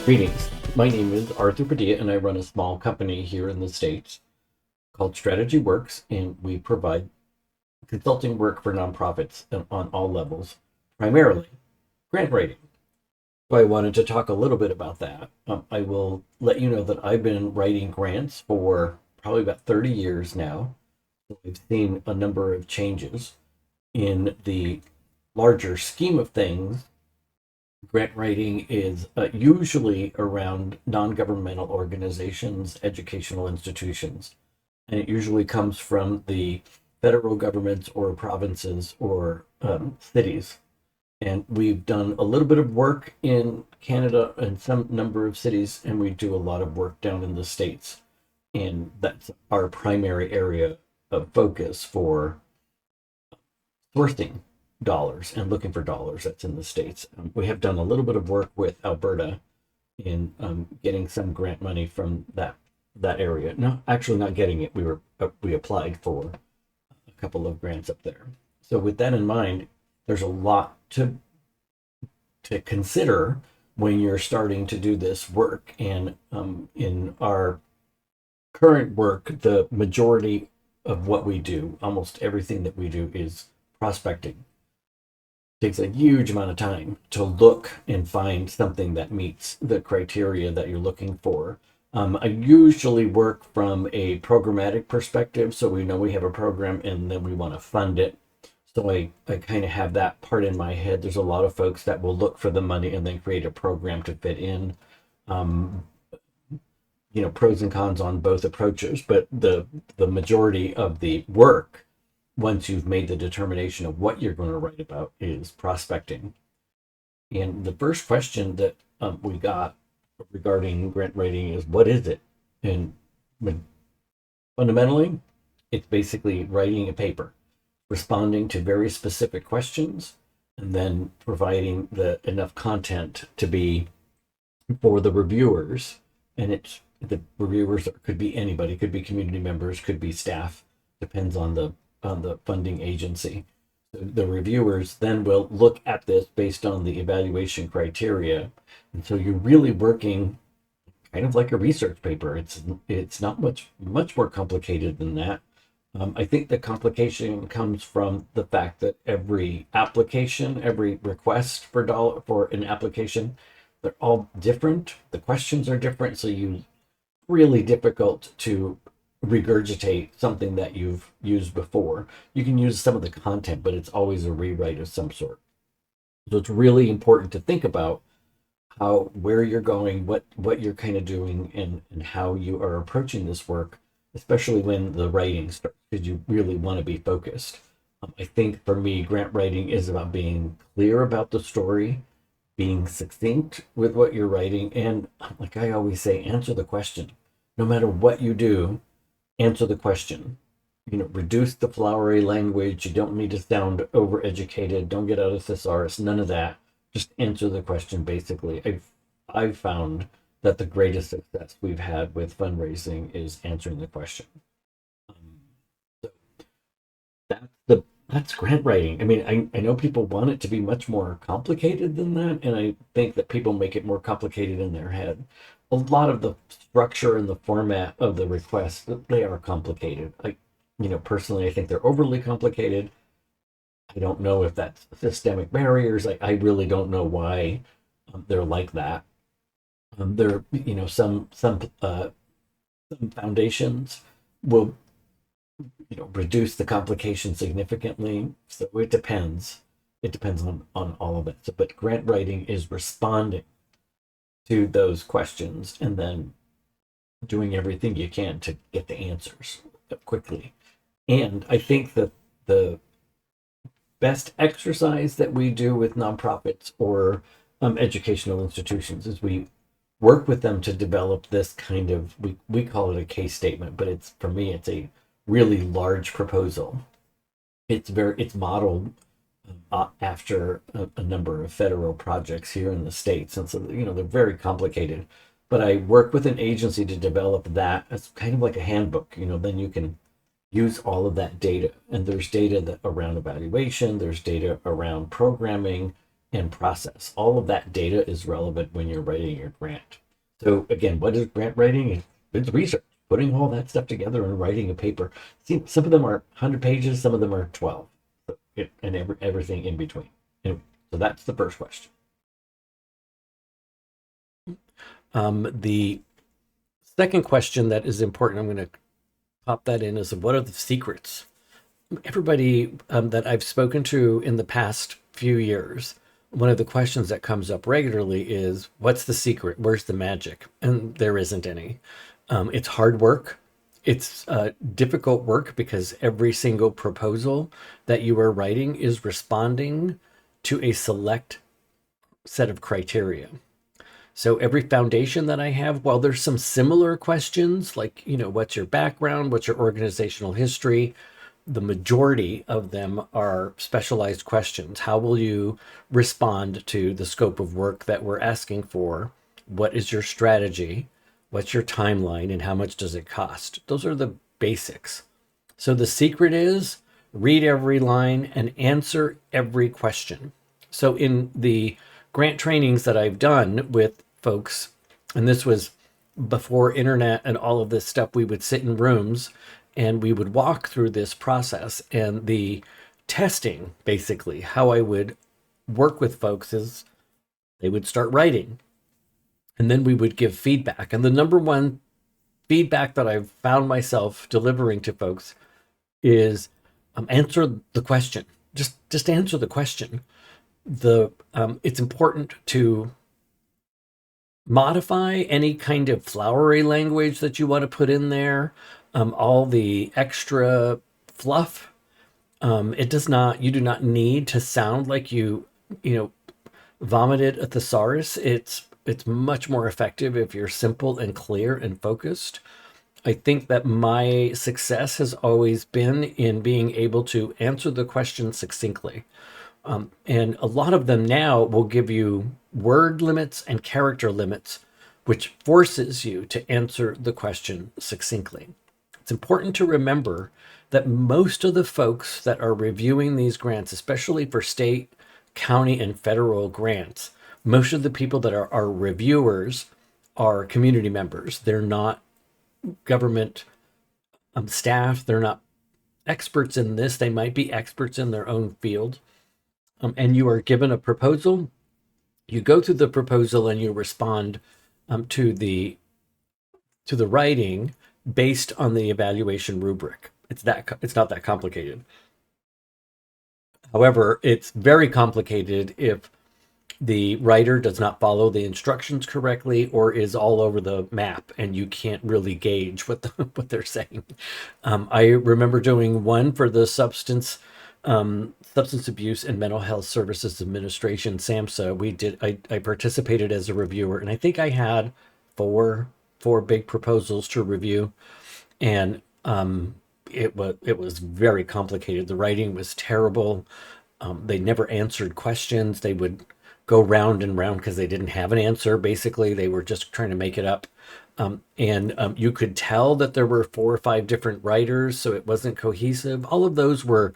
Greetings. My name is Arthur Padilla, and I run a small company here in the States called Strategy Works, and we provide consulting work for nonprofits on all levels, primarily grant writing. So I wanted to talk a little bit about that. I will let you know that I've been writing grants for probably about 30 years now. We've seen a number of changes in the larger scheme of things. Grant writing is usually around non-governmental organizations, educational institutions, and it usually comes from the federal governments or provinces or cities. And we've done a little bit of work in Canada and some number of cities, and we do a lot of work down in the States. And that's our primary area of focus for sourcing dollars and looking for dollars that's in the States. We have done a little bit of work with Alberta in getting some grant money from that area. No, actually not getting it. We applied for a couple of grants up there. So with that in mind, there's a lot to consider when you're starting to do this work. And in our current work, the majority of what we do, almost everything that we do, is prospecting. Takes a huge amount of time to look and find something that meets the criteria that you're looking for. I usually work from a programmatic perspective, so we know we have a program and then we want to fund it. So I kind of have that part in my head. There's a lot of folks that will look for the money and then create a program to fit in. Pros and cons on both approaches, but the majority of the work, once you've made the determination of what you're going to write about, is prospecting. And the first question that we got regarding grant writing is, what is it? And fundamentally, it's basically writing a paper, responding to very specific questions, and then providing enough content to be for the reviewers. And the reviewers could be anybody, could be community members, could be staff, depends on the funding agency. The reviewers then will look at this based on the evaluation criteria. And so you're really working kind of like a research paper. It's not much more complicated than that. I think the complication comes from the fact that every application, every request for an application, they're all different. The questions are different, so you really difficult to regurgitate something that you've used before. You can use some of the content, but it's always a rewrite of some sort. So it's really important to think about where you're going, what you're kind of doing, and how you are approaching this work, especially when the writing starts, because you really want to be focused. I think for me, grant writing is about being clear about the story, being succinct with what you're writing, and like I always say, answer the question. No matter what you do, answer the question. Reduce the flowery language. You don't need to sound overeducated. Don't get out of thesaurus. None of that. Just answer the question, basically. I've found that the greatest success we've had with fundraising is answering the question. So that's grant writing. I mean, I know people want it to be much more complicated than that, and I think that people make it more complicated in their head. A lot of the structure and the format of the requests, they are complicated. Personally, I think they're overly complicated. I don't know if that's systemic barriers. I really don't know why they're like that. Some foundations will reduce the complication significantly. So it depends. It depends on all of it. So, but grant writing is responding to those questions and then doing everything you can to get the answers quickly. And I think that the best exercise that we do with nonprofits or educational institutions is we work with them to develop this kind of, we call it a case statement, but for me, it's a really large proposal. It's modeled after a number of federal projects here in the States. And so, they're very complicated. but I work with an agency to develop that. It's kind of like a handbook, then you can use all of that data. And there's data around evaluation, there's data around programming and process. All of that data is relevant when you're writing your grant. So again, what is grant writing? It's research, putting all that stuff together and writing a paper. See, some of them are 100 pages, some of them are 12, and everything in between. Anyway, so that's the first question. The second question that is important, I'm going to pop that in, is what are the secrets? Everybody that I've spoken to in the past few years, one of the questions that comes up regularly is, what's the secret? Where's the magic? And there isn't any. It's hard work. It's difficult work because every single proposal that you are writing is responding to a select set of criteria. So every foundation that I have, while there's some similar questions, like, what's your background, what's your organizational history, the majority of them are specialized questions. How will you respond to the scope of work that we're asking for? What is your strategy? What's your timeline, and how much does it cost? Those are the basics. So the secret is read every line and answer every question. So in the grant trainings that I've done with folks, and this was before internet and all of this stuff, we would sit in rooms and we would walk through this process. And the testing, basically, how I would work with folks is they would start writing, and then we would give feedback. And the number one feedback that I've found myself delivering to folks is answer the question. Just answer the question. It's important to modify any kind of flowery language that you want to put in there. All the extra fluff. You do not need to sound like you vomited a thesaurus. It's much more effective if you're simple and clear and focused. I think that my success has always been in being able to answer the question succinctly. And a lot of them now will give you word limits and character limits, which forces you to answer the question succinctly. It's important to remember that most of the folks that are reviewing these grants, especially for state, county, and federal grants, most of the people that are reviewers are community members. They're not government staff. They're not experts in this. They might be experts in their own field. And you are given a proposal. You go through the proposal and you respond to the writing based on the evaluation rubric. It's not that complicated. However, it's very complicated if the writer does not follow the instructions correctly or is all over the map and you can't really gauge what they're saying. I remember doing one for the Substance Abuse and Mental Health Services Administration, SAMHSA. I participated as a reviewer, and I think I had four big proposals to review, and it was very complicated. The writing was terrible. They never answered questions. They would go round and round because they didn't have an answer. Basically, they were just trying to make it up. And you could tell that there were 4 or 5 different writers, so it wasn't cohesive. All of those were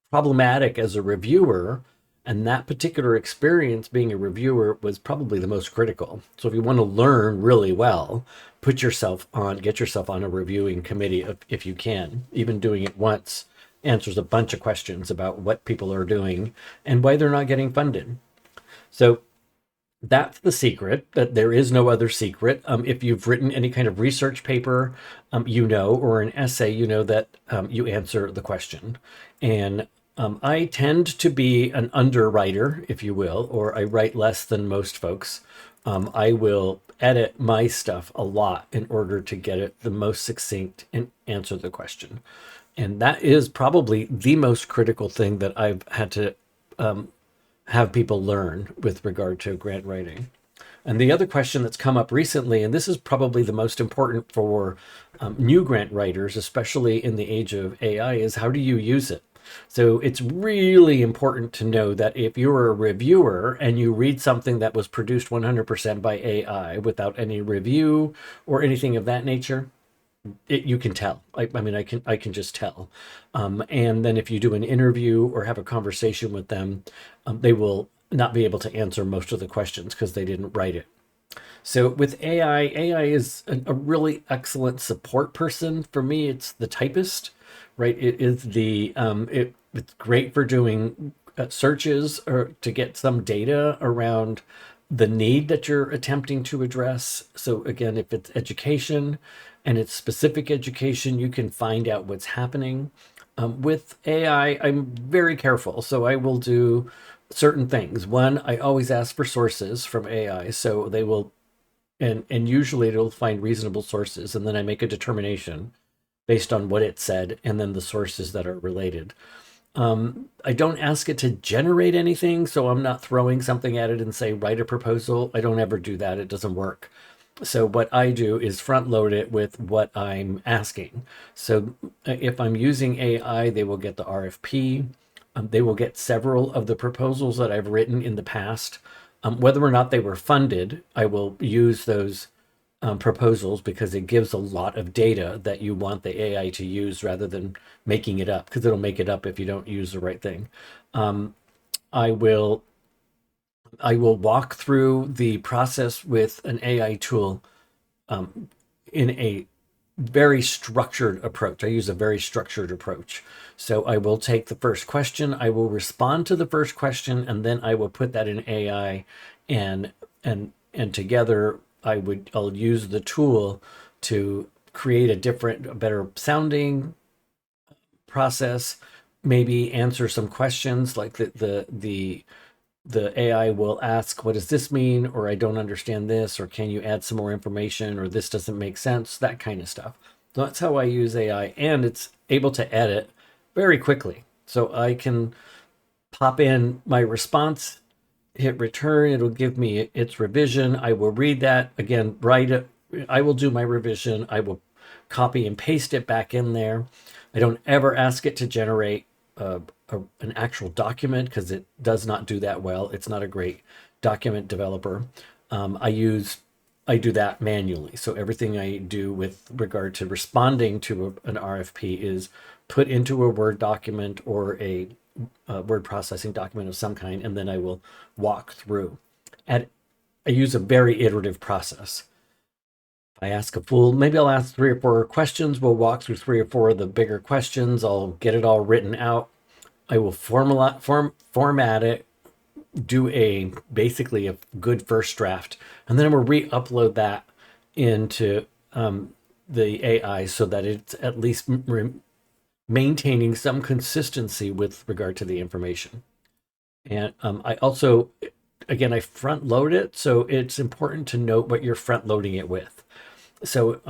problematic as a reviewer, and that particular experience being a reviewer was probably the most critical. So if you want to learn really well, get yourself on a reviewing committee if you can. Even doing it once answers a bunch of questions about what people are doing and why they're not getting funded. So that's the secret, that there is no other secret. If you've written any kind of research paper, or an essay, that you answer the question. And I tend to be an underwriter, if you will, or I write less than most folks. I will edit my stuff a lot in order to get it the most succinct and answer the question. And that is probably the most critical thing that I've had to have people learn with regard to grant writing. And the other question that's come up recently, and this is probably the most important for new grant writers, especially in the age of AI, is how do you use it? So it's really important to know that if you're a reviewer and you read something that was produced 100% by AI without any review or anything of that nature, you can tell. I mean, I can just tell. And then if you do an interview or have a conversation with them, they will not be able to answer most of the questions because they didn't write it. So with AI is a really excellent support person. For me, it's the typist, right? It is it's great for doing searches or to get some data around the need that you're attempting to address. So again, if it's education and it's specific education, you can find out what's happening. With AI, I'm very careful. So I will do certain things. One, I always ask for sources from AI. So they will and usually it'll find reasonable sources, and then I make a determination based on what it said and then the sources that are related. I don't ask it to generate anything, so I'm not throwing something at it and say write a proposal. I don't ever do that. It doesn't work. So what I do is front load it with what I'm asking. So if I'm using AI, they will get the RFP. They will get several of the proposals that I've written in the past. Whether or not they were funded, I will use those proposals because it gives a lot of data that you want the AI to use rather than making it up, because it'll make it up if you don't use the right thing. I will I will walk through the process with an AI tool in a very structured approach. I use a very structured approach. So I will take the first question, I will respond to the first question, and then I will put that in AI, and and together I'll use the tool to create a better sounding process, maybe answer some questions like the AI will ask, what does this mean? Or I don't understand this, or can you add some more information? Or this doesn't make sense, that kind of stuff. So that's how I use AI, and it's able to edit very quickly. So I can pop in my response, hit return, it'll give me its revision. I will read that again, write it. I will do my revision. I will copy and paste it back in there. I don't ever ask it to generate an actual document because it does not do that well. It's not a great document developer. I do that manually. So everything I do with regard to responding to an RFP is put into a Word document or a word processing document of some kind, and then I will walk through. And I use a very iterative process. Maybe I'll ask 3 or 4 questions. We'll walk through 3 or 4 of the bigger questions. I'll get it all written out. I will format it, do basically a good first draft, and then I will re-upload that into the AI so that it's at least maintaining some consistency with regard to the information. And I also, again, I front load it, so it's important to note what you're front loading it with. So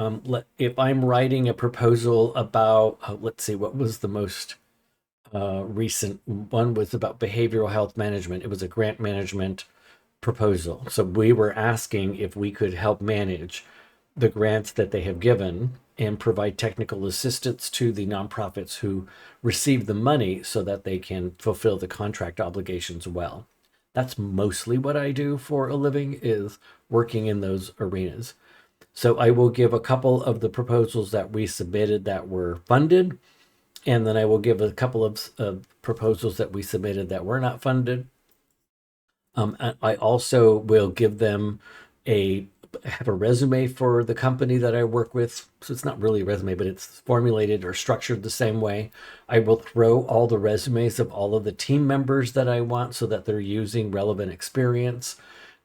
if I'm writing a proposal about, let's see, what was the most recent one was about behavioral health management. It was a grant management proposal. So we were asking if we could help manage the grants that they have given and provide technical assistance to the nonprofits who receive the money so that they can fulfill the contract obligations well. That's mostly what I do for a living, is working in those arenas. So I will give a couple of the proposals that we submitted that were funded, and then I will give a couple of proposals that we submitted that were not funded. I also will give them have a resume for the company that I work with. So it's not really a resume, but it's formulated or structured the same way. I will throw all the resumes of all of the team members that I want so that they're using relevant experience.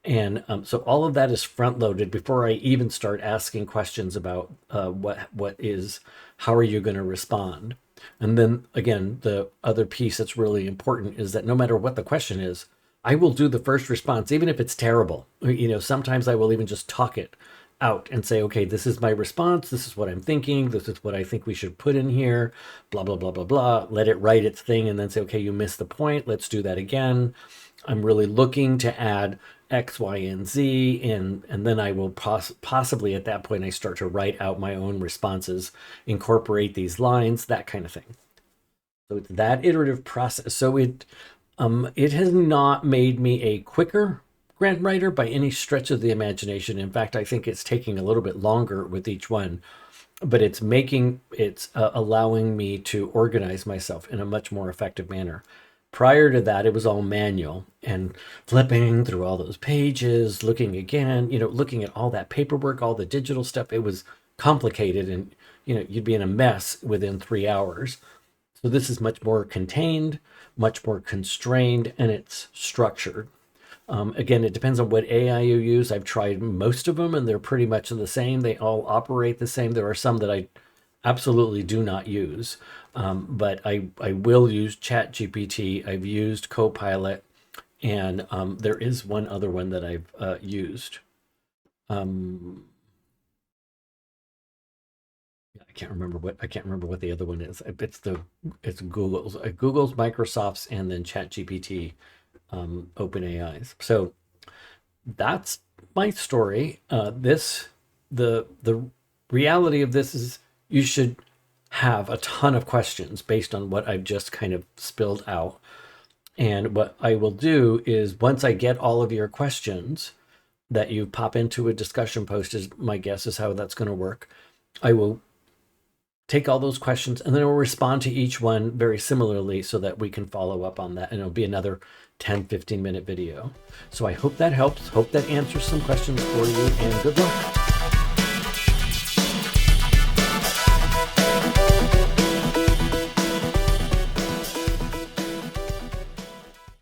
And so all of that is front loaded before I even start asking questions about how are you going to respond? And then again, the other piece that's really important is that no matter what the question is, I will do the first response, even if it's terrible. Sometimes I will even just talk it out and say, okay, this is my response. This is what I'm thinking. This is what I think we should put in here, blah, blah, blah, blah, blah. Let it write its thing and then say, okay, you missed the point. Let's do that again. I'm really looking to add X, Y, and Z. And then I will possibly at that point, I start to write out my own responses, incorporate these lines, that kind of thing. So it's that iterative process. So it has not made me a quicker grant writer by any stretch of the imagination. In fact, I think it's taking a little bit longer with each one, but it's allowing me to organize myself in a much more effective manner. Prior to that, it was all manual and flipping through all those pages, looking again, looking at all that paperwork, all the digital stuff. It was complicated, and you'd be in a mess within 3 hours. So this is much more contained, much more constrained, and it's structured. Again, it depends on what AI you use. I've tried most of them, and they're pretty much the same. They all operate the same. There are some that I absolutely do not use, but I will use ChatGPT. I've used Copilot, and there is one other one that I've used. I can't remember what the other one is. It's Google's, Microsoft's, and then ChatGPT, OpenAI's. So that's my story. The reality of this is you should have a ton of questions based on what I've just kind of spilled out. And what I will do is, once I get all of your questions that you pop into a discussion post, is my guess is how that's going to work. I will take all those questions, and then it will respond to each one very similarly so that we can follow up on that. And it'll be another 10-15 minute video. So I hope that helps. Hope that answers some questions for you, and good luck.